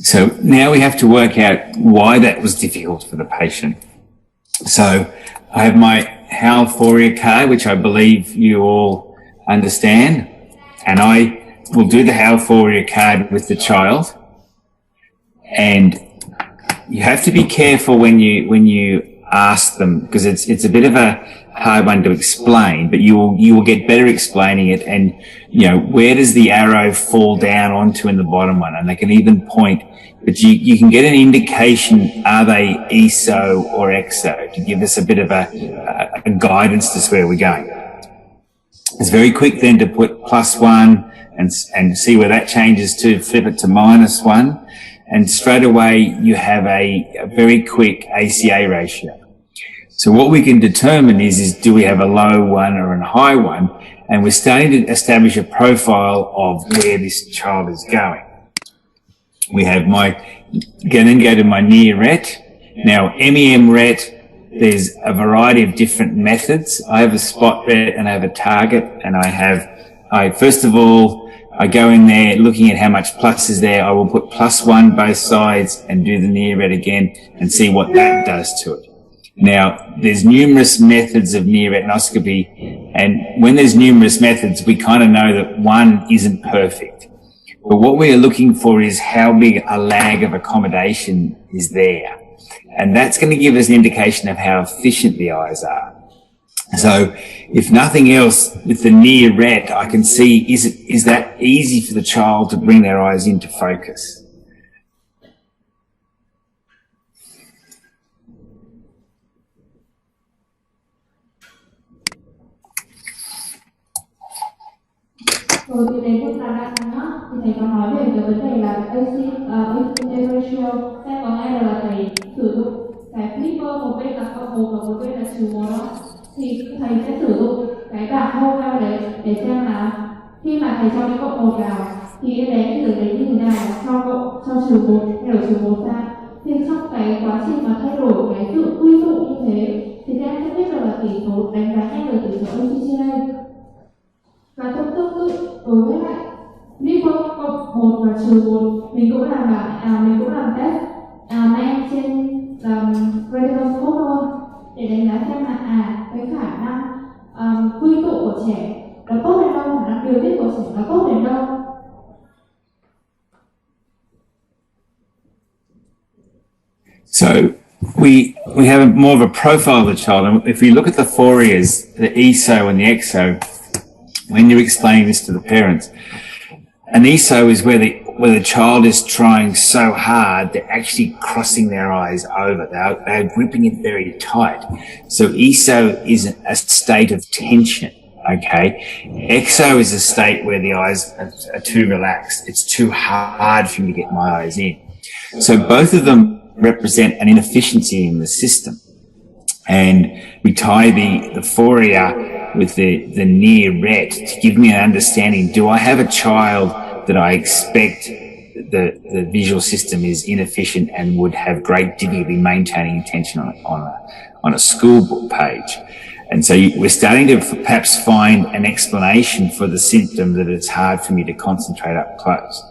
So now we have to work out why that was difficult for the patient. So I have my Howell Fourier card, which I believe you all understand, and I will do the Howell Fourier card with the child. And you have to be careful when you ask them, because it's a bit of a hard one to explain, but you will get better explaining it. And where does the arrow fall down onto in the bottom one? And they can even point, but you can get an indication, are they ESO or EXO, to give us a bit of a guidance to where we're going. It's very quick then to put +1 and see where that changes to, flip it to -1. And straight away you have a very quick ACA ratio. So what we can determine is do we have a low one or a high one? And we're starting to establish a profile of where this child is going. We have go to my near ret. Now, MEM ret, there's a variety of different methods. I have a spot ret and I have a target, and first of all, I go in there looking at how much plus is there. I will put +1 both sides and do the near ret again and see what that does to it. Now, there's numerous methods of near retinoscopy, and when there's numerous methods, we kind of know that one isn't perfect. But what we are looking for is how big a lag of accommodation is there. And that's going to give us an indication of how efficient the eyes are. So if nothing else, with the near ret, I can see, is that easy for the child to bring their eyes into focus? Rồi thì đến một giai đoạn nữa thì thầy có nói về cái vấn đề là AC ratio. Em có nghe được là thầy sử dụng cái flipper, một bên là cộng 1 và một bên là -1 đó. Thì thầy sẽ sử dụng cái bảng hô cao đấy để xem là khi mà thầy cho cái cộng 1 vào thì em bé cái đấy như thế nào, cho -1 hay đổi -1 ra. Thì trong cái quá trình mà thay đổi cái sự quy tụ như thế thì các em sẽ biết được là tỷ số đánh giá nhanh được tỷ số AC. Và tương tự đối với lại flipper cộng 1 và -1, mình cũng làm test men trên retinoscope thôi để đánh giá xem là cái khả năng quy tụ của trẻ nó tốt đến đâu, khả năng điều tiết của trẻ nó tốt đến đâu. So we have more of a profile of the child, and if we look at the Fouriers, the ESO and the EXO, when you're explaining this to the parents, an ESO is where the child is trying so hard they're actually crossing their eyes over. They're gripping it very tight. So ESO is a state of tension. Okay, EXO is a state where the eyes are too relaxed. It's too hard for me to get my eyes in. So both of them represent an inefficiency in the system, and we tie the Fourier with the near ret to give me an understanding. Do I have a child that I expect the visual system is inefficient and would have great difficulty maintaining attention on a school book page? And so we're starting to perhaps find an explanation for the symptom that it's hard for me to concentrate up close.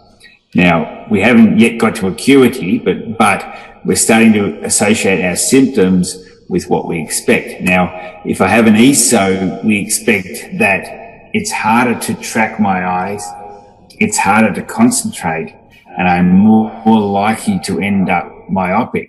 Now, we haven't yet got to acuity, but we're starting to associate our symptoms with what we expect. Now, if I have an ESO, we expect that it's harder to track my eyes, it's harder to concentrate, and I'm more likely to end up myopic.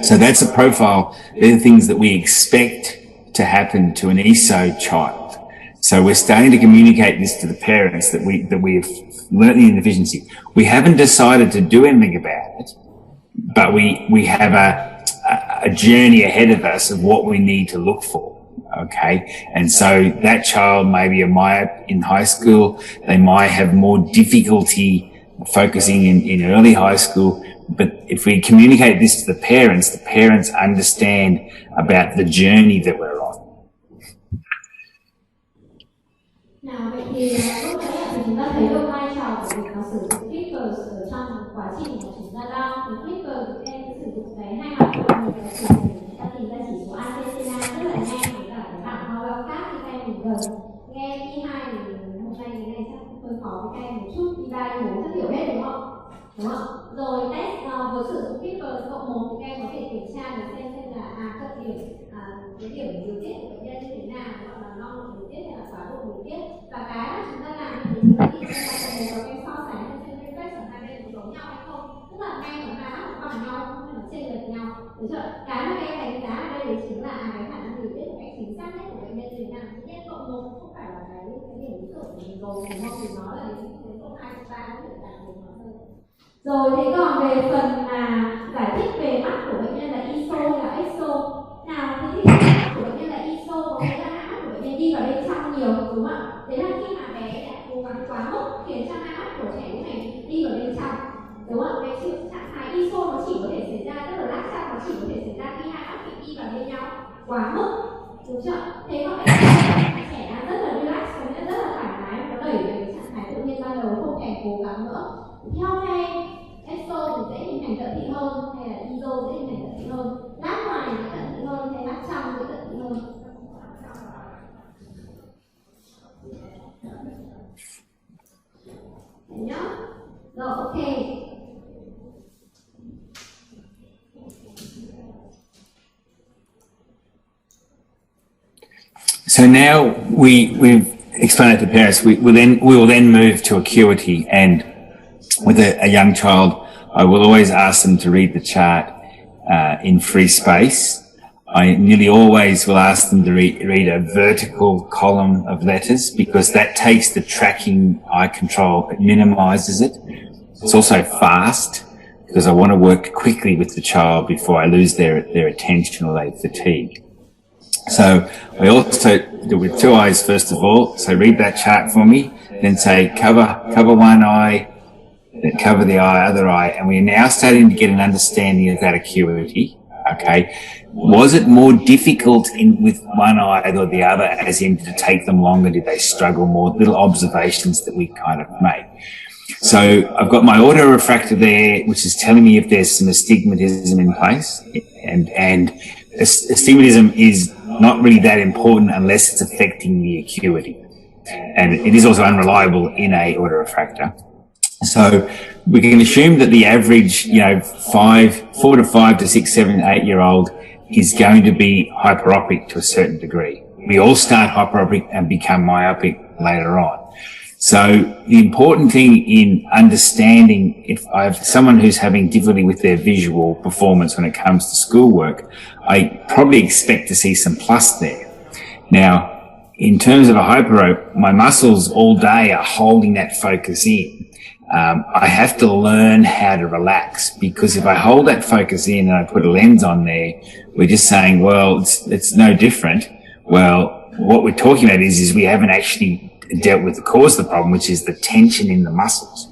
So that's a profile. They're the things that we expect to happen to an ESO child. So we're starting to communicate this to the parents that we've learned the inefficiency. We haven't decided to do anything about it, but we have a journey ahead of us of what we need to look for. Okay, and so that child may be a myope in high school. They might have more difficulty focusing in early high school. But if we communicate this to the parents understand about the journey that we're on. Nào, vậy thì lúc nãy thì chúng ta thấy được vai trò của việc sử dụng flippers ở trong quá trình mà chúng ta đo. Thì flippers thì em sử dụng cái hai mặt của một cái chỉ để chúng ta tìm ra chỉ số ACCA rất là nhanh, với cả cái bảng hoa bao khác thì các em mình gần nghe P2 thì hôm nay cái này chắc hơi khó với các em một chút, P3 thì bố rất hiểu hết đúng không? Rồi test em và hai mắt bằng nhau, hay là chênh lệch nhau, đúng chưa? Cái mà các em đánh giá ở đây đấy chính là cái khả năng hiểu biết một cách chính xác nhất của bệnh nhân như thế nào. Nhất cộng một không phải là cái điểm lý tưởng của mình rồi, đúng không? Thì nó là đến cộng 2, cộng 3 có thể đạt được nó hơn. Rồi thế còn về phần là giải thích về mắt của bệnh nhân là ISO hay là EXO. Nào thì thích mắt của bệnh nhân là ISO có nghĩa là hai mắt của bệnh nhân đi vào bên trong nhiều, đúng không ạ? Đấy là khi mà bé đã cố gắng quá mức khiến cho hai mắt của trẻ lúc này đi vào bên trong, đúng không? Cái sự trạng thái ISO nó chỉ có thể xảy ra, tức là lắc chặt nó chỉ có thể xảy ra khi hai mắt bị đi vào bên nhau quá mức, đúng chưa? Thế còn trẻ đang rất là relax, rất là thoải mái, nó đẩy về cái trạng thái tự nhiên ban đầu, không thèm cố gắng nữa. Theo thầy EXO thì sẽ hình thành cận thị hơn, hay là ISO sẽ hình thành cận thị hơn, lát ngoài sẽ cận thị hơn, hay lát trong sẽ cận thị hơn. Đấy nhá. Rồi, ok. So now we've explained it to parents. We will then move to acuity, and with a young child, I will always ask them to read the chart in free space. I nearly always will ask them to read a vertical column of letters because that takes the tracking eye control, it minimises it. It's also fast because I want to work quickly with the child before I lose their attention or they fatigue. So we also do it with two eyes first of all. So read that chart for me, then say cover one eye, then cover the other eye, and we're now starting to get an understanding of that acuity. Okay, was it more difficult with one eye or the other, as in did it take them longer? Did they struggle more? Little observations that we kind of make. So I've got my autorefractor there, which is telling me if there's some astigmatism in place, and astigmatism is not really that important unless it's affecting the acuity, and it is also unreliable in a autorefractor. So we can assume that the average, 4 to 5 to 6, 7, 8-year-old is going to be hyperopic to a certain degree. We all start hyperopic and become myopic later on. So the important thing in understanding, if I have someone who's having difficulty with their visual performance when it comes to schoolwork, I probably expect to see some plus there. Now, in terms of a hyperope, my muscles all day are holding that focus in. I have to learn how to relax, because if I hold that focus in and I put a lens on there, we're just saying, well, it's no different. Well, what we're talking about is we haven't actually dealt with the cause of the problem, which is the tension in the muscles.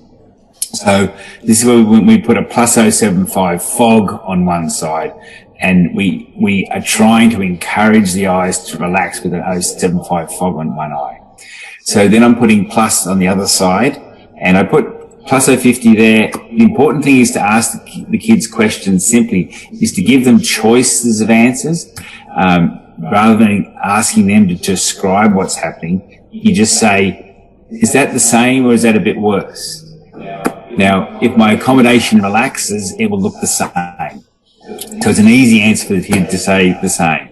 So this is where we put a plus 0.75 fog on one side, and we are trying to encourage the eyes to relax with an 0.75 fog on one eye. So then I'm putting plus on the other side, and I put plus 0.50 there. The important thing is to ask the kids questions simply, is to give them choices of answers, rather than asking them to describe what's happening. You just say, is that the same or is that a bit worse? Now, if my accommodation relaxes, it will look the same. So it's an easy answer for the kid to say the same.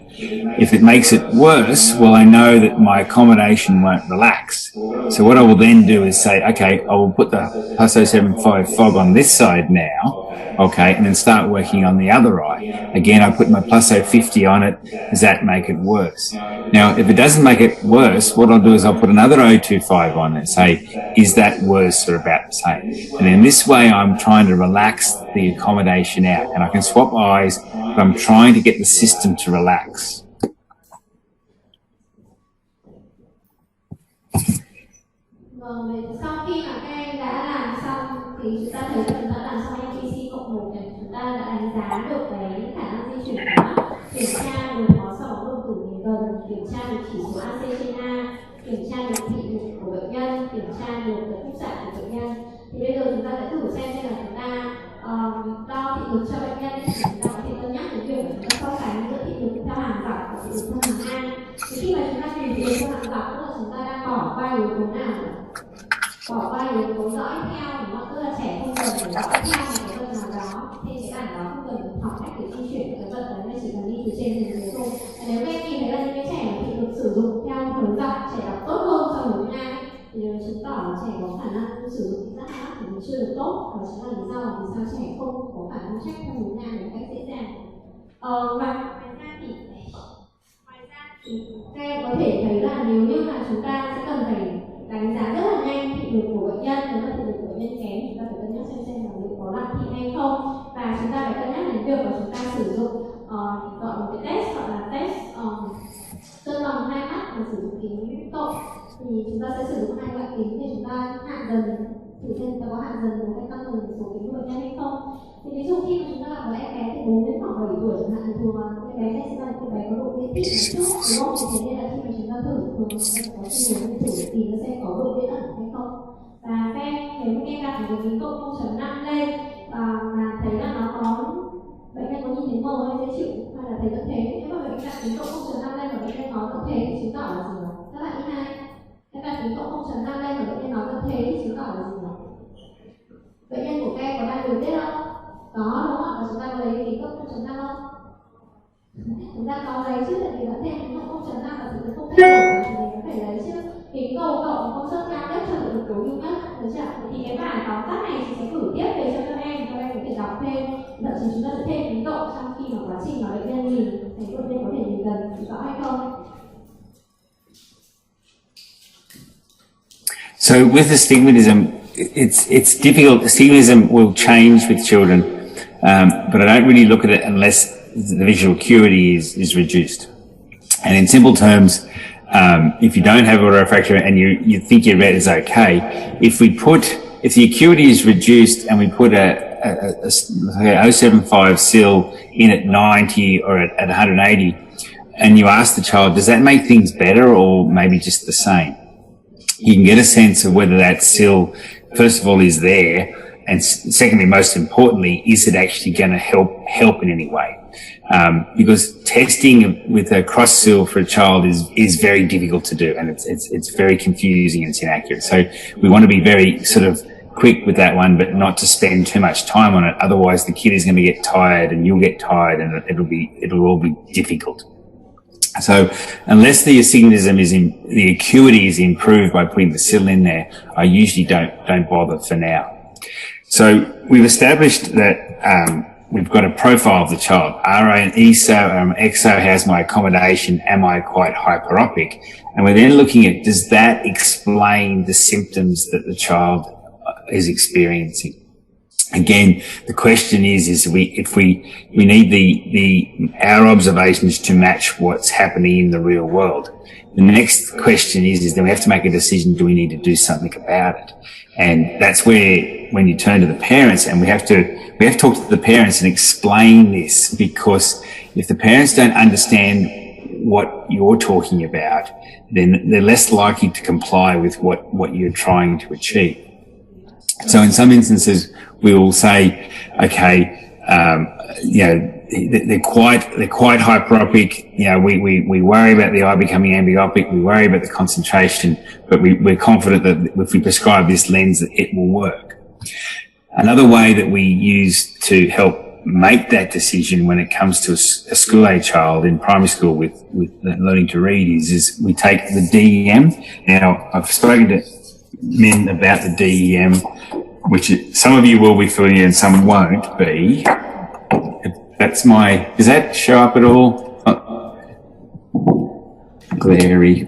If it makes it worse, well, I know that my accommodation won't relax. So what I will then do is say, okay, I will put the plus 0.75 fog on this side now, okay, and then start working on the other eye. Again, I put my plus 0.50 on it. Does that make it worse? Now, if it doesn't make it worse, what I'll do is I'll put another 0.25 on and say, is that worse or about the same? And in this way, I'm trying to relax the accommodation out, and I can swap eyes, but I'm trying to get the system to relax. Vâng, sau khi mà các em đã làm xong thì chúng ta thấy chúng ta làm xong MTC cộng 1 này, chúng ta đã đánh giá được cái khả năng di chuyển của mắt, kiểm tra được có sau bóng đồng tử nhìn gần, kiểm tra được chỉ số AC trên A, kiểm tra được thị lực của bệnh nhân, kiểm tra được cái khúc xạ của bệnh nhân. Thì bây giờ chúng ta sẽ thử xem là chúng ta đo thị lực cho bệnh nhân, chúng ta có thể cân nhắc đến việc chúng ta so sánh giữa thị lực theo hàng dọc và thị lực theo hàng A. Thì khi mà chúng ta tìm thấy theo hàng dọc, tức là chúng ta đang bỏ qua yếu tố nào, bỏ qua yếu tố dõi theo, đúng không? Tức là trẻ không cần phải dõi theo một cái vật nào đó, trên cái ảnh đó không cần học cách để di chuyển cái vật đấy, mà chỉ cần đi từ trên đến dưới thôi. Nếu các em nhìn thấy là những cái trẻ thì được sử dụng theo hướng dọc, trẻ đọc tốt hơn so với hướng A, thì chứng tỏ là trẻ có khả năng sử dụng các mắt của mình chưa được tốt, và chính là lý do là vì sao trẻ không có khả năng check theo hướng ngang một cách dễ dàng. Ngoài ra thì các em có thể thấy là nếu như là chúng ta sẽ cần phải đánh giá rất là nhanh thị lực của bệnh nhân, nếu mà thị lực của bệnh nhân kém, chúng ta phải cân nhắc xem là liệu có lạm thị hay không, và chúng ta phải cân nhắc đến việc là chúng ta sử dụng gọi một cái test gọi là test cân bằng hai mắt và sử dụng kính cộng. Thì chúng ta sẽ sử dụng hai loại kính để chúng ta hạ dần thử xem chúng ta có hạ dần hay tăng dần số kính của bệnh nhân hay không. Thì ví dụ khi mà chúng ta gặp với em bé từ 4 đến khoảng 7 tuổi chẳng hạn, thì thường là em bé này sẽ là em bé có độ miễn thị một chút, đúng không? Thì thế nên là khi mà chúng ta thử thường chúng ta có xu hướng thử để tìm nó sẽ có độ miễn ẩn hay không. Và các em nếu như em đặt một cái kính cộng 0.5 lên mà thấy là nó có bệnh nhân có nhìn thấy mờ hay dễ chịu hay là thấy vẫn thế, nếu mà bệnh nhân đặt kính cộng 0.5 lên và bệnh nhân nói vẫn thế thì chứng tỏ là gì đó rất là ít hay. Em đặt kính cộng 0.5 lên và bệnh nhân nói vẫn thế thì chứng tỏ là gì đó bệnh nhân của các em có đang điều tiết không? Có, đúng không? Và chúng ta có lấy kính cộng 0.5 không? Chúng ta có lấy chứ, tại vì đã thêm kính cộng 0.5 và chúng ta không thay đổi thì mình phải lấy chứ. Kính cầu cộng công suất cao nhất cho được tối ưu nhất, được chưa? Thì cái bản tóm tắt này thì sẽ gửi tiếp về cho các em có thể đọc thêm. Thậm chí chúng ta sẽ thêm kính cộng trong khi mà quá trình mà bệnh nhân nhìn, thì bệnh nhân có thể nhìn gần rõ hay không? So with astigmatism, it's difficult. Astigmatism will change with children, but I don't really look at it unless the visual acuity is reduced. And in simple terms, if you don't have autorefractor and you think your red is okay, if the acuity is reduced and we put a 0.75 sill in at 90 or at 180, and you ask the child, does that make things better or maybe just the same? You can get a sense of whether that sill, first of all, is there, and secondly, most importantly, is it actually going to help in any way? Because testing with a cross sill for a child is very difficult to do, and it's very confusing and it's inaccurate. So we want to be very sort of quick with that one, but not to spend too much time on it. Otherwise, the kid is going to get tired, and you'll get tired, and it'll all be difficult. So unless the astigmatism the acuity is improved by putting the sill in there, I usually don't bother for now. So we've established that we've got a profile of the child. Are I an ESO or an EXO? How's my accommodation? Am I quite hyperopic? And we're then looking at, does that explain the symptoms that the child is experiencing? Again, the question is if we need our observations to match what's happening in the real world. The next question is then we have to make a decision, do we need to do something about it? And that's where, when you turn to the parents, and we have to talk to the parents and explain this, because if the parents don't understand what you're talking about, then they're less likely to comply with what you're trying to achieve. So in some instances, we will say, okay, they're quite hyperopic. We worry about the eye becoming ambiopic. We worry about the concentration, but we're confident that if we prescribe this lens, that it will work. Another way that we use to help make that decision when it comes to a school-age child in primary school with learning to read is we take the DEM. Now, I've spoken to men about the DEM, which some of you will be familiar and some won't be. Does that show up at all? Glary.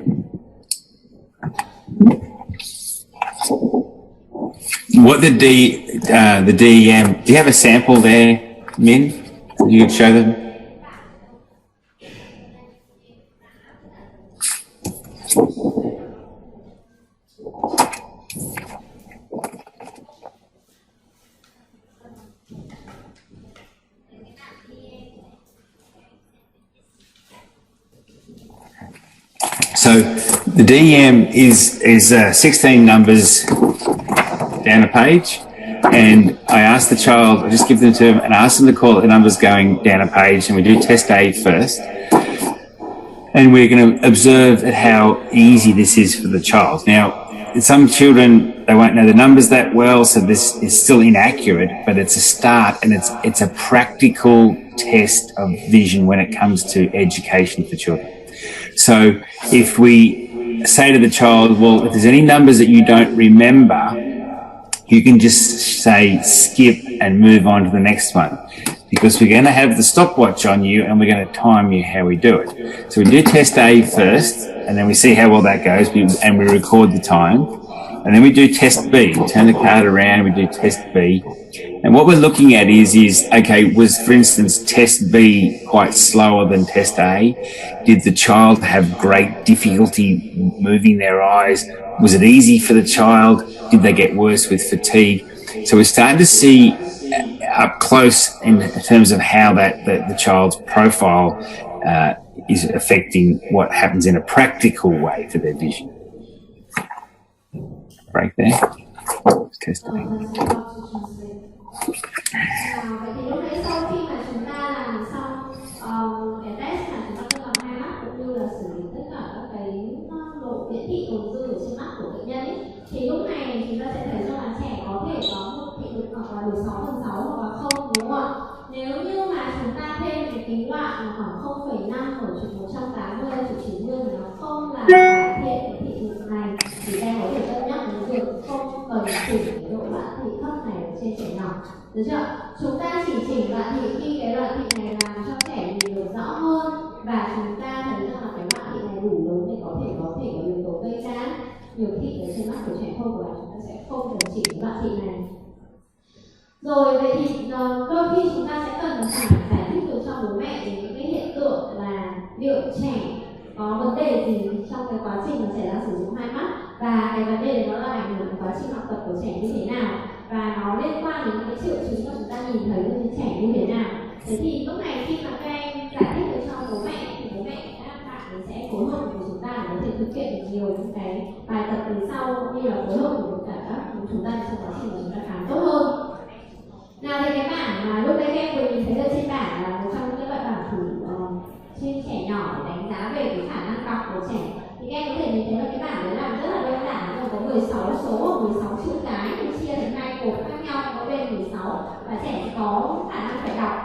What the DEM, do you have a sample there, Min? You could show them? So the DEM is 16 numbers down a page, and I ask the child, I just give them to them and ask them to call the numbers going down a page, and we do test A first, and we're going to observe at how easy this is for the child. Now, some children, they won't know the numbers that well, so this is still inaccurate, but it's a start, and it's a practical test of vision when it comes to education for children. So if we say to the child, well, if there's any numbers that you don't remember, you can just say skip and move on to the next one, because we're going to have the stopwatch on you and we're going to time you how we do it. So we do test A first, and then we see how well that goes, and we record the time. And then we do test B. We turn the card around, we do test B. And what we're looking at is, okay, was, for instance, test B quite slower than test A? Did the child have great difficulty moving their eyes? Was it easy for the child? Did they get worse with fatigue? So we're starting to see up close in terms of how the child's profile is affecting what happens in a practical way for their vision. Right there. Test B. Vậy thì lúc nãy sau khi mà chúng ta làm xong cái test mà chúng ta tự làm hai mắt cũng như là xử lý tất cả các cái độ hiển thị tồn dư ở trên mắt của bệnh nhân ấy, thì lúc này chúng ta sẽ thấy rằng là trẻ có thể có một thị lực hoặc là 16/6 hoặc là không, đúng không ạ? Nếu như mà chúng ta thêm cái kính loạn là khoảng 0,5 ở trục 180 trục 90 mà nó không làm cải thiện cái thị lực này, thì em có thể cân nhắc đến việc không cần chỉnh cái độ loạn thị thấp này ở trên trẻ nhỏ. Được chưa? Chúng ta chỉ chỉnh loạn thị khi cái loạn thị này làm cho trẻ nhìn được rõ hơn và chúng ta thấy rằng là cái loạn thị này đủ lớn để có thể có yếu tố gây ra nhiều thị ở trên mắt của trẻ không, và chúng ta sẽ không cần chỉnh loạn thị này. Rồi vậy thì đôi khi chúng ta sẽ cần phải giải thích được cho bố mẹ về những cái hiện tượng là liệu trẻ có vấn đề gì trong cái quá trình mà trẻ đang sử dụng hai mắt, và cái vấn đề đó là ảnh hưởng đến quá trình học tập của trẻ như thế nào, và nó liên quan đến những cái triệu chứng mà chúng ta nhìn thấy ở trên trẻ như thế nào. Thế thì lúc này khi mà các em giải thích được cho bố mẹ thì bố mẹ các bạn sẽ phối hợp với chúng ta để có thể thực hiện được nhiều những cái bài tập từ sau, cũng như là phối hợp với cả các chúng ta trong quá trình mà chúng ta khám tốt hơn. Nào thì cái bảng mà lúc đấy em vừa nhìn thấy ở trên bảng là một trong những cái bảng thử trên trẻ nhỏ để đánh giá về cái khả năng đọc của trẻ. Thì các em có thể nhìn thấy là cái bảng đấy làm rất là đơn giản, nhưng mà có 16 số và 16 chữ cái thì chia thành hai cột khác nhau có bên 16, và trẻ có khả năng phải đọc.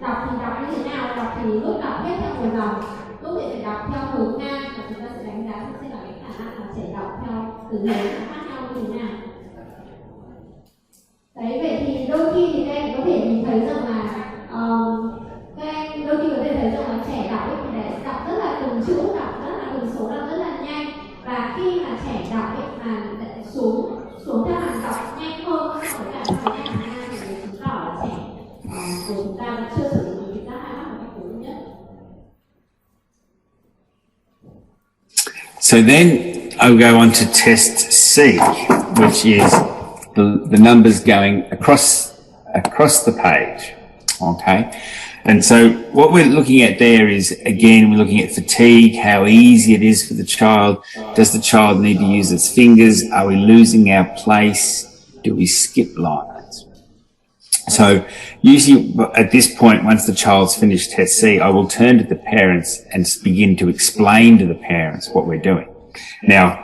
Đọc thì đọc như thế nào? Đọc thì lúc đọc hết theo một dòng, lúc thì phải đọc theo hướng ngang, và chúng ta sẽ đánh giá xem là cái khả năng mà trẻ đọc theo từ hướng khác nhau như thế nào. Đấy, vậy thì đôi khi thì các em có thể nhìn thấy rằng là các em đôi khi có thể thấy rằng là trẻ đọc ấy, thì đọc rất là từng chữ, đọc rất là từng số, đọc rất là nhanh, và khi mà trẻ đọc ấy mà xuống theo hàng đọc nhanh hơn so với cả số hàng ngang, thì chứng tỏ là trẻ của chúng ta vẫn chưa sử dụng cái giác hai mắt một cách đúng nhất. So then I'll go on to test C, which is the numbers going across the page. Okay. And so what we're looking at there is, again, we're looking at fatigue, how easy it is for the child. Does the child need to use its fingers? Are we losing our place? Do we skip lines? So usually at this point, once the child's finished test C, I will turn to the parents and begin to explain to the parents what we're doing. Now,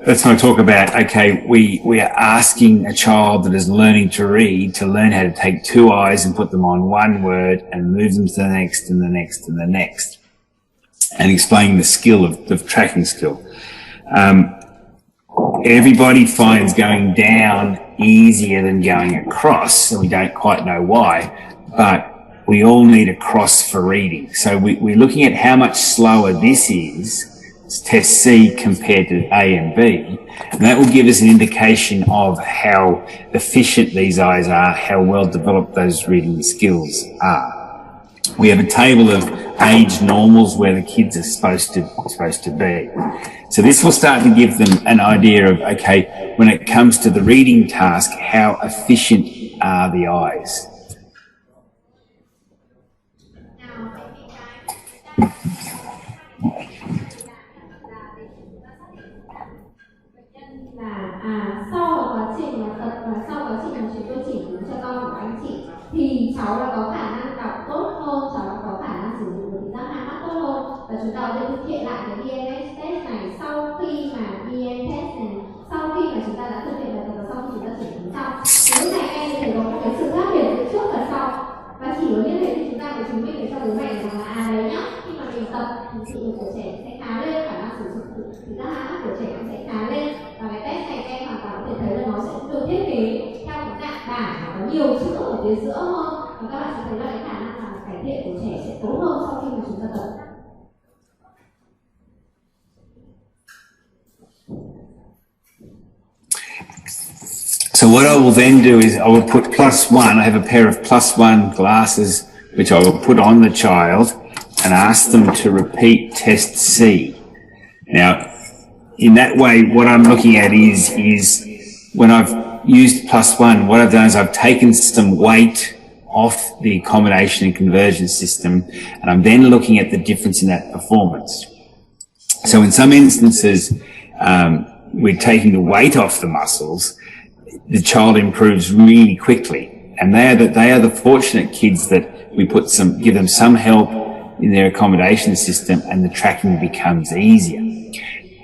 let's not talk about, okay, we are asking a child that is learning to read to learn how to take two eyes and put them on one word and move them to the next and the next and the next, and explaining the skill of tracking skill. Everybody finds going down easier than going across, and we don't quite know why, but we all need a cross for reading. So we're looking at how much slower this is, test C compared to A and B, and that will give us an indication of how efficient these eyes are, how well developed those reading skills are. We have a table of age normals where the kids are supposed to be. So this will start to give them an idea of, okay, when it comes to the reading task, how efficient are the eyes? Sau quá trình tập và sau quá trình mà chúng tôi chỉ hướng cho con của anh chị thì cháu đã có khả năng đọc tốt hơn, cháu đã có khả năng sử dụng được giác hai mắt tốt hơn, và chúng ta sẽ thực hiện lại cái VNS test này sau khi mà VN test này, sau khi mà chúng ta đã thực hiện bài tập và sau khi chúng ta chỉnh hướng xong. Lúc này em thấy có một cái sự khác biệt giữa trước và sau, và chỉ có như thế thì chúng ta phải chứng minh để cho bố mẹ rằng là đấy nhá, khi mà mình tập nhiều chữ ở phía giữa hơn, và các bạn sẽ thấy là cái khả năng là cải thiện của trẻ sẽ tốt hơn sau khi mà chúng ta tập. So what I will then do is I will put +1. I have a pair of +1 glasses which I will put on the child and ask them to repeat test C. Now, in that way, what I'm looking at is when I've used +1, what I've done is I've taken some weight off the accommodation and conversion system, and I'm then looking at the difference in that performance. So in some instances, we're taking the weight off the muscles, the child improves really quickly. And they are the fortunate kids that we give them some help in their accommodation system and the tracking becomes easier.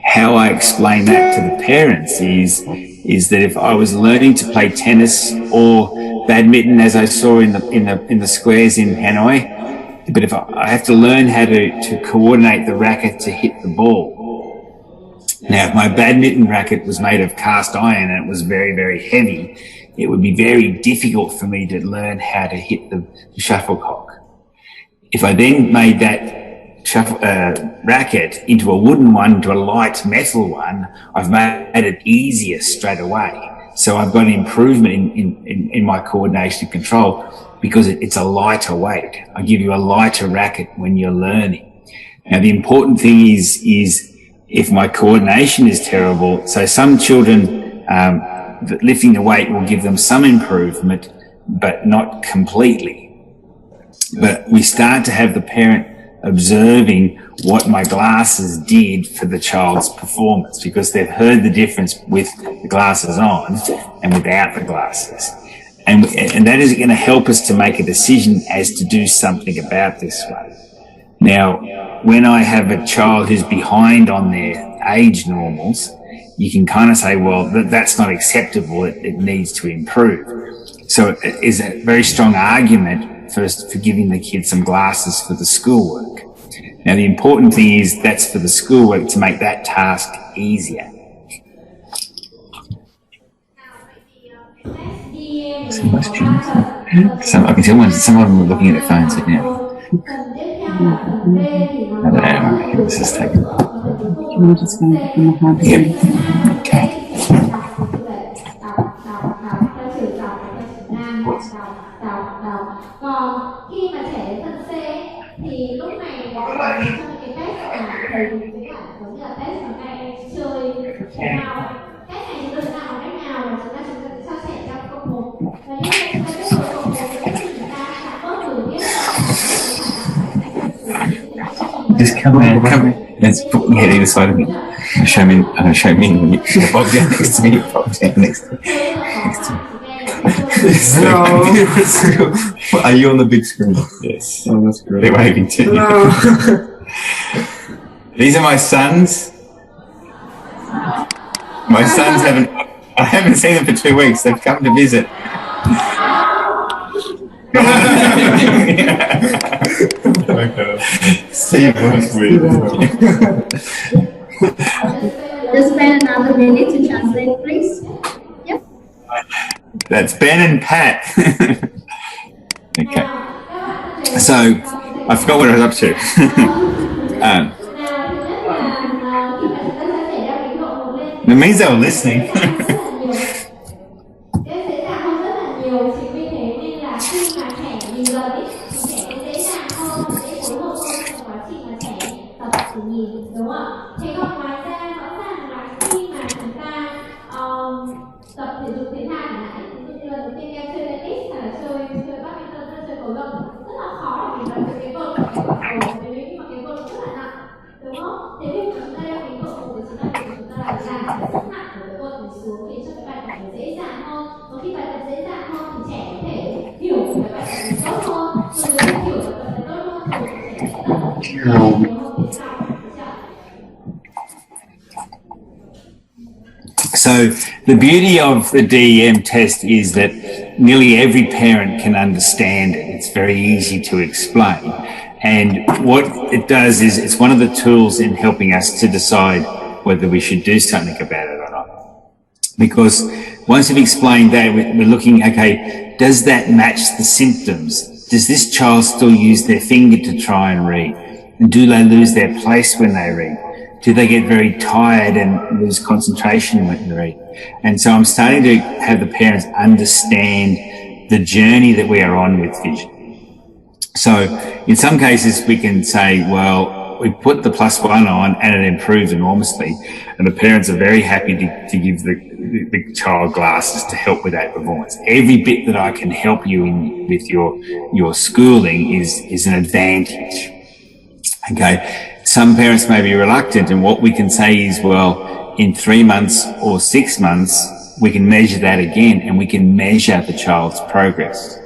How I explain that to the parents is that if I was learning to play tennis or badminton, as I saw in the squares in Hanoi, but if I have to learn how to coordinate the racket to hit the ball. Now, if my badminton racket was made of cast iron and it was very, very heavy, it would be very difficult for me to learn how to hit the shuttlecock. If I then made that racket into a wooden one, into a light metal one, I've made it easier straight away. So I've got an improvement in my coordination and control because it's a lighter weight. I give you a lighter racket when you're learning. Now, the important thing is if my coordination is terrible, so some children, lifting the weight will give them some improvement, but not completely. But we start to have the parent observing what my glasses did for the child's performance because they've heard the difference with the glasses on and without the glasses. And that is going to help us to make a decision as to do something about this one. Now, when I have a child who's behind on their age normals, you can kind of say, well, that's not acceptable. It needs to improve. So it is a very strong argument for giving the kids some glasses for the schoolwork. Now, the important thing is that's for the schoolwork to make that task easier. Some questions. I can tell some of them are looking at their phones right now. I don't know. This is taking. We're just going to become a hard. Yep. Okay. Còn khi mà trẻ đến phần C thì lúc này trong cái test là thầy dùng cái bản giống như là test mà các em chơi thể thao. Test này thì đơn giản cách nào là chúng ta sẽ cho trẻ ra cộng 1. Và như vậy chúng ta biết rồi cộng 1 thì chúng ta sẽ bớt từ biết Just come in. Let's put your head either side of me. Show me when you bob down next to me. Bob down next to me. No. Are you on the big screen? Yes. Oh, that's great. They're waving to you. No. These are my sons. My sons I haven't seen them for 2 weeks. They've come to visit. Okay. See, That's weird. Just spend another minute to translate, please. Yep. That's Ben and Pat. Okay. So, I forgot what I was up to. It means they were listening. tập thể dục thể thao chẳng hạn, ví dụ như là đầu tiên em chơi tennis hay là chơi badminton hay chơi cầu lông rất là khó để mình đặt cái vợt ở nếu như mà cái vợt rất là nặng, đúng không? Thế thì chúng ta đeo cái vợt của chúng ta để chúng ta làm giảm cái sức nặng của cái vợt mình xuống để cho cái bài tập nó dễ dàng hơn. Và khi bài tập dễ dàng hơn thì trẻ có thể hiểu cái bài tập mình tốt hơn, rồi nếu hiểu bài tập mình tốt hơn thì trẻ sẽ tập nhiều hơn phía sau. So the beauty of the DEM test is that nearly every parent can understand it. It's very easy to explain. And what it does is it's one of the tools in helping us to decide whether we should do something about it or not. Because once we've explained that, we're looking, okay, does that match the symptoms? Does this child still use their finger to try and read? And do they lose their place when they read? Do they get very tired and lose concentration when they read? And so I'm starting to have the parents understand the journey that we are on with vision. So in some cases we can say, well, we put the +1 on and it improves enormously, and the parents are very happy to give the child glasses to help with that performance. Every bit that I can help you in with your schooling is an advantage. Okay, some parents may be reluctant, and what we can say is, well, in 3 months or 6 months, we can measure that again, and we can measure the child's progress.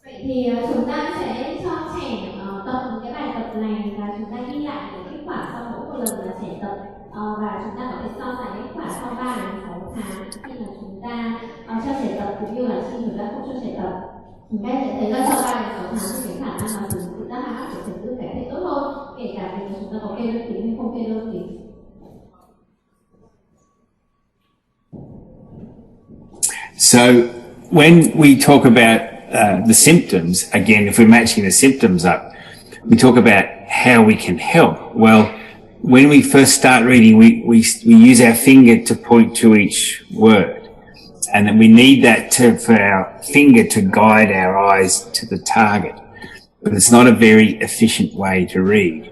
Vậy thì chúng ta sẽ cho trẻ tập cái bài tập này, và chúng ta ghi lại cái kết quả sau mỗi một lần là trẻ tập, và chúng ta có thể so sánh kết quả sau 3 đến 6 tháng khi mà chúng ta cho trẻ tập, cũng như là khi chúng ta không cho trẻ tập. Chúng ta sẽ thấy là sau 3 đến 6 tháng thì cái khả năng mà chúng ta học của trẻ tự cải thiện tốt hơn, kể cả việc chúng ta có kê đơn tính hay không kê đơn tính. So when we talk about the symptoms, again, if we're matching the symptoms up, we talk about how we can help. Well, when we first start reading, we use our finger to point to each word, and then we need that for our finger to guide our eyes to the target. But it's not a very efficient way to read.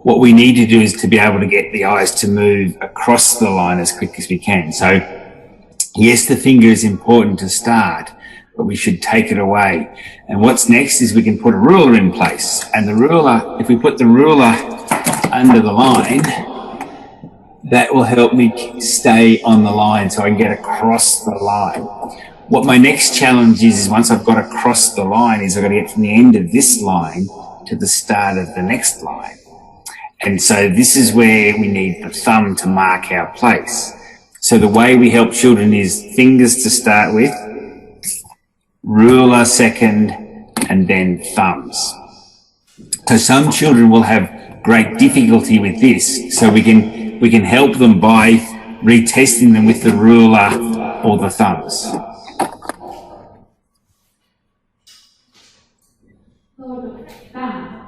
What we need to do is to be able to get the eyes to move across the line as quick as we can. So yes, the finger is important to start, but we should take it away. And what's next is we can put a ruler in place. And the ruler, if we put the ruler under the line, that will help me stay on the line so I can get across the line. What my next challenge is once I've got across the line, is I've got to get from the end of this line to the start of the next line. And so this is where we need the thumb to mark our place. So the way we help children is fingers to start with, ruler second, and then thumbs. So some children will have great difficulty with this, so we can help them by retesting them with the ruler or the thumbs.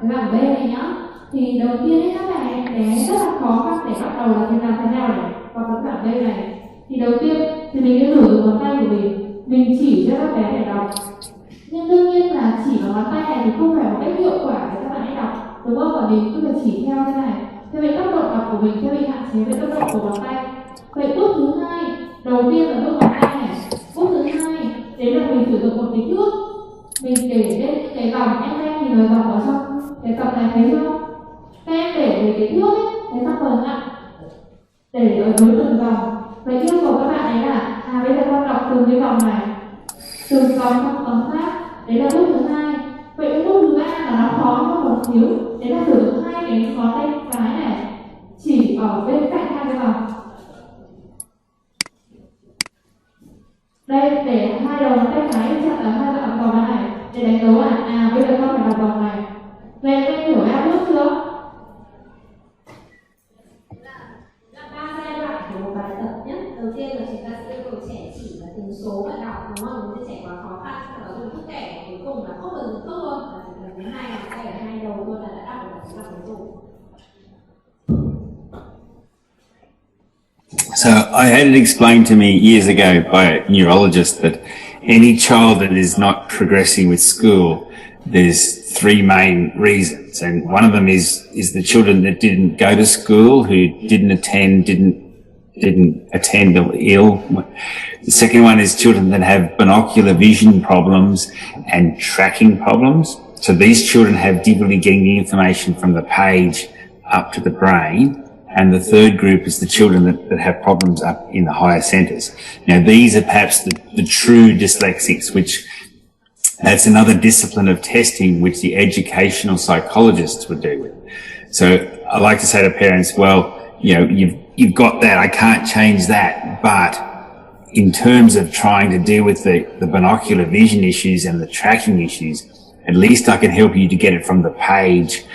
Cái bảng B này nhá, thì đầu tiên ấy, các bạn bé rất là khó khăn để bắt đầu là làm thế nào để vào cái bảng B này. Thì đầu tiên thì mình sẽ sử dụng ngón tay của mình chỉ cho các bé để đọc. Nhưng đương nhiên là chỉ vào ngón tay này thì không phải một cách hiệu quả để các bạn ấy đọc, đúng không? Bởi vì cứ phải chỉ theo thế này, theo cái tốc độ đọc của mình, theo bị hạn chế với tốc độ của ngón tay. Vậy bước thứ hai, đầu tiên là bước ngón tay này. Bước thứ hai, đấy là mình sử dụng một cái thước, mình để lên cái vòng, em đang nhìn vào vòng ở trong cái tập này thấy không? Các em để cái thước ấy, cái tập phần ạ, để ở dưới từng vòng. Vậy yêu cầu các bạn ấy là bây giờ con đọc từng cái vòng này, từng vòng trong vòng khác. Đấy là bước thứ hai. Vậy cái bước thứ ba là nó khó hơn một xíu, đấy là sử dụng hai cái ngón tay cái này chỉ ở bên cạnh hai cái vòng. Đây, để hai đầu ngón tay cái chặt ở hai đoạn vòng này để đánh dấu là bây giờ con phải đọc vòng này. Vậy các em hiểu em bước chưa? Đầu tiên là chúng ta sẽ yêu cầu trẻ chỉ là từng số và đọc, đúng không? Nếu trẻ quá khó khăn, sau đó dùng thức kẻ, cuối cùng là không cần dùng thức luôn, và chỉ cần đến hai ngón tay ở hai đầu thôi là đã đọc được cái cuối cùng. So I had it explained to me years ago by a neurologist that any child that is not progressing with school, there's three main reasons, and one of them is the children that didn't go to school, who didn't attend or ill. The second one is children that have binocular vision problems and tracking problems. So these children have difficulty getting the information from the page up to the brain. And the third group is the children that have problems up in the higher centres. Now these are perhaps the true dyslexics, which that's another discipline of testing which the educational psychologists would deal with. So I like to say to parents, well, you know, you've got that, I can't change that, but in terms of trying to deal with the binocular vision issues and the tracking issues, at least I can help you to get it from the page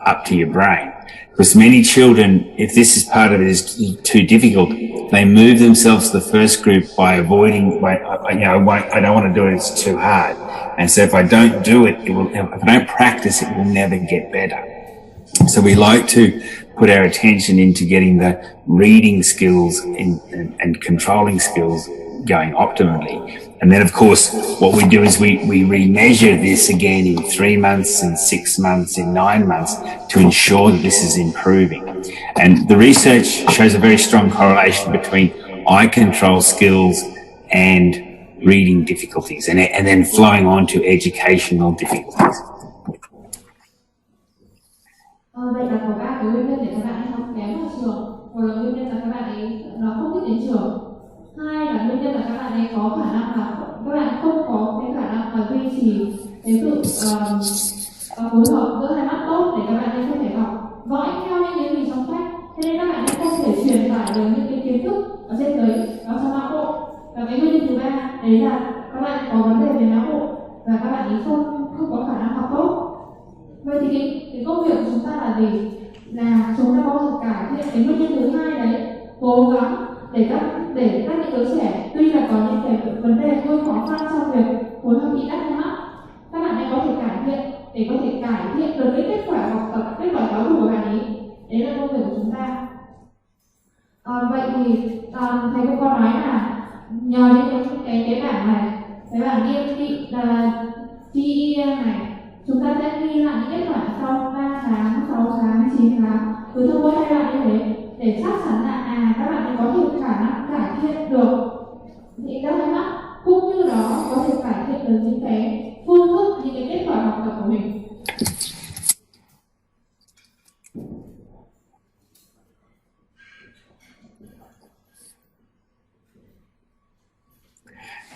up to your brain. Because many children, if this is part of it, is too difficult, they move themselves to the first group by avoiding, I don't want to do it, it's too hard. And so if I don't do it, if I don't practice, it will never get better. So we like to put our attention into getting the reading skills and controlling skills going optimally. And then, of course, what we do is we remeasure this again in 3 months, in 6 months, in 9 months to ensure that this is improving. And the research shows a very strong correlation between eye control skills and reading difficulties, and then flowing on to educational difficulties. Vậy là có 3 cái nguyên nhân để các bạn ấy không kém vào trường. Một là nguyên nhân là các bạn ấy nó không thích đến trường. Hai là nguyên nhân là các bạn ấy có khả năng là các bạn không có cái khả năng là duy trì cái sự phối hợp giữa hai mắt tốt để các bạn ấy có thể học dõi theo những cái gì trong sách. Thế nên các bạn ấy không thể truyền tải được những cái kiến thức ở trên giấy vào trong não bộ. Và cái nguyên nhân thứ ba đấy là các bạn có vấn đề về não bộ và các bạn ấy không có khả năng học tốt. Vậy thì cái công việc của chúng ta là gì? Là chúng ta có thể cải thiện cái nguyên nhân thứ hai đấy, cố gắng để các những đứa trẻ tuy là có những cái vấn đề hơi khó khăn trong việc phối hợp bị đắt mắt, các bạn ấy có thể cải thiện để có thể cải thiện được cái kết quả học tập, kết quả giáo dục của bạn ấy. Đấy là công việc của chúng ta. Vậy thì thầy cô có nói là nhờ những cái bảng này, cái bảng nghiệm thị là chia này, chúng ta sẽ ghi lại những kết quả sau 3 tháng, 6 tháng, 9 tháng, cứ thông qua giai đoạn như thế để chắc chắn là các bạn ấy có thể khả năng cải thiện được những các cái mắt, cũng như đó có thể cải thiện được những cái phương thức, những cái kết quả học tập của mình.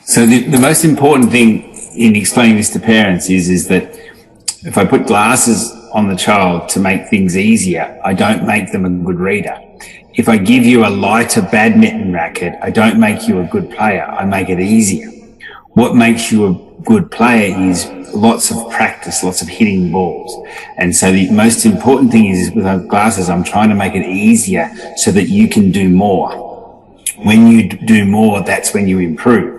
So the most important thing in explaining this to parents is that if I put glasses on the child to make things easier, I don't make them a good reader. If I give you a lighter badminton racket, I don't make you a good player, I make it easier. What makes you a good player is lots of practice, lots of hitting balls. And so the most important thing is with our glasses, I'm trying to make it easier so that you can do more. When you do more, that's when you improve.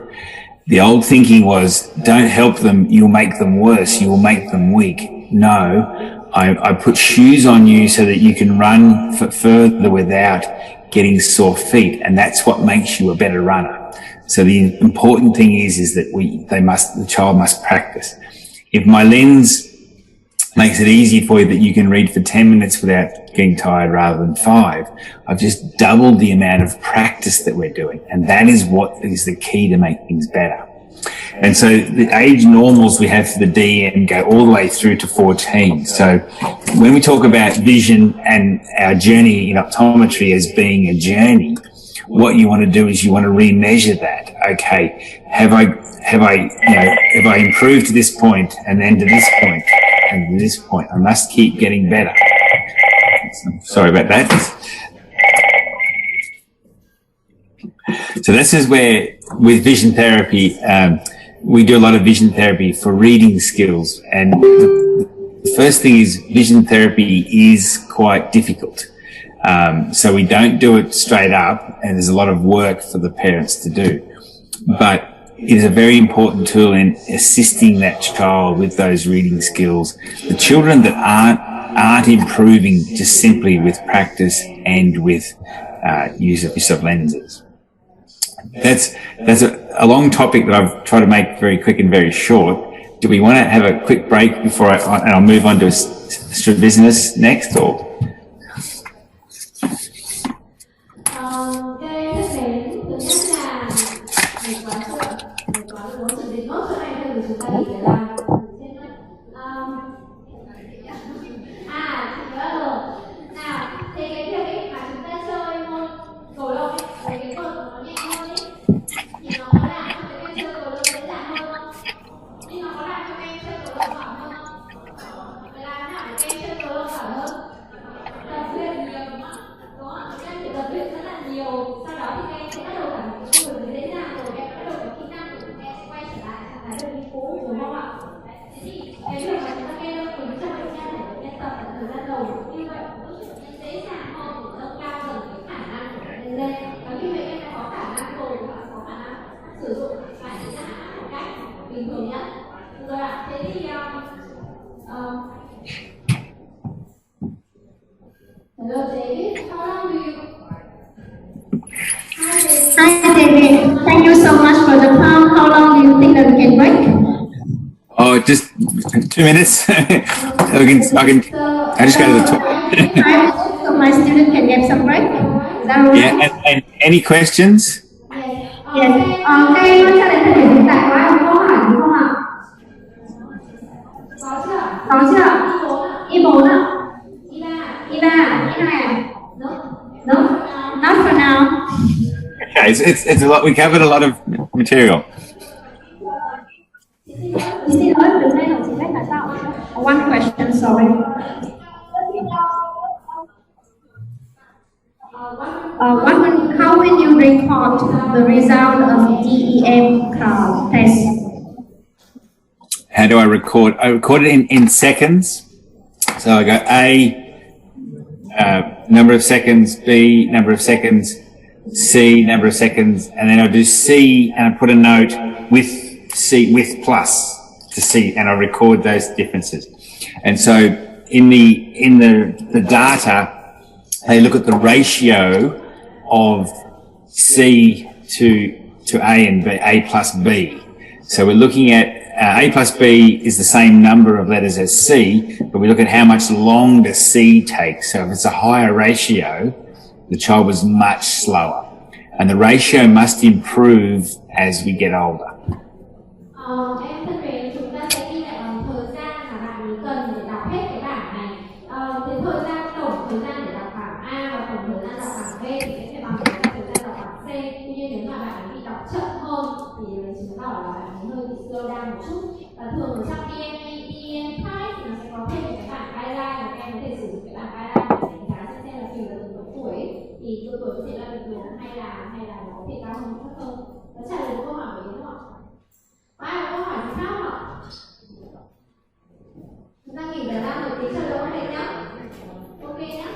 The old thinking was, don't help them, you'll make them worse, you will make them weak. No, I put shoes on you so that you can run further without getting sore feet, and that's what makes you a better runner. So the important thing is that the child must practice. If my lens makes it easy for you that you can read for 10 minutes without getting tired rather than 5, I've just doubled the amount of practice that we're doing. And that is what is the key to make things better. And so the age normals we have for the DM go all the way through to 14. So when we talk about vision and our journey in optometry as being a journey, what you want to do is you want to remeasure that. Okay, have I improved to this point and then to this point and to this point? I must keep getting better. Sorry about that. So this is where, with vision therapy, we do a lot of vision therapy for reading skills. And the first thing is vision therapy is quite difficult. So we don't do it straight up, and there's a lot of work for the parents to do. But it is a very important tool in assisting that child with those reading skills. The children that aren't improving just simply with practice and with use of lenses. That's a long topic that I've tried to make very quick and very short. Do we want to have a quick break before and I'll move on to business next, or? nhé. Được rồi ạ. Thế thì hello David, how long do you? Hi David, thank you so much for the prompt. How long do you think that we can break? Oh, just 2 minutes. I just go to the toilet. So my student can get some break. Is that all right? Yeah, and any questions? Yes. Các em có trả lời câu hỏi hiện tại có ai có câu hỏi đúng không ạ? Có chưa? Y4 ạ. Y3 à? No. Not for now. Okay, it's a lot. We covered a lot of material. Xin lỗi, được nghe học chính là sao? One question, sorry. How will you record the result of DEM test? How do I record? I record it in seconds. So I go A, number of seconds, B, number of seconds, C, number of seconds, and then I do C and I put a note with C with plus to C, and I record those differences. And so in the data, they look at the ratio of C to A and B, A plus B. So we're looking at A plus B is the same number of letters as C, but we look at how much longer C takes. So if it's a higher ratio, the child was much slower. And the ratio must improve as we get older. Em thân mến, chúng ta sẽ ghi lại bằng thời gian mà bạn ấy cần để đọc hết cái bảng này. Thế thời gian tổng thời gian để đọc bảng A và tổng thời gian đọc bảng B thì sẽ bằng thời gian đọc bảng C. Tuy nhiên nếu mà bạn ấy bị đọc chậm hơn thì chứng tỏ là bạn ấy hơi bị slow down một chút. Và thường ở trong Thoại thì nó sẽ có thêm cái bảng guideline và các em có thể sử dụng cái bảng guideline để đánh giá xem là tùy vào từng độ tuổi thì độ tuổi có thể là bình thường hay là nó có thể cao hơn thấp hơn. Có trả lời được câu hỏi của đúng không ạ? Có ai có câu hỏi gì khác không ạ? Chúng ta nghỉ giờ ra một tí cho đỡ này nhá. Ok nhá.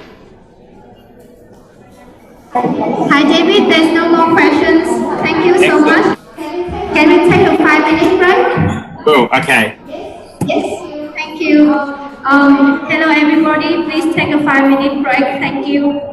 Hi David, there's no more questions. Thank you so much. Can we take a 5-minute break? Cool, okay. Yes, thank you. Hello everybody, please take a 5-minute break. Thank you.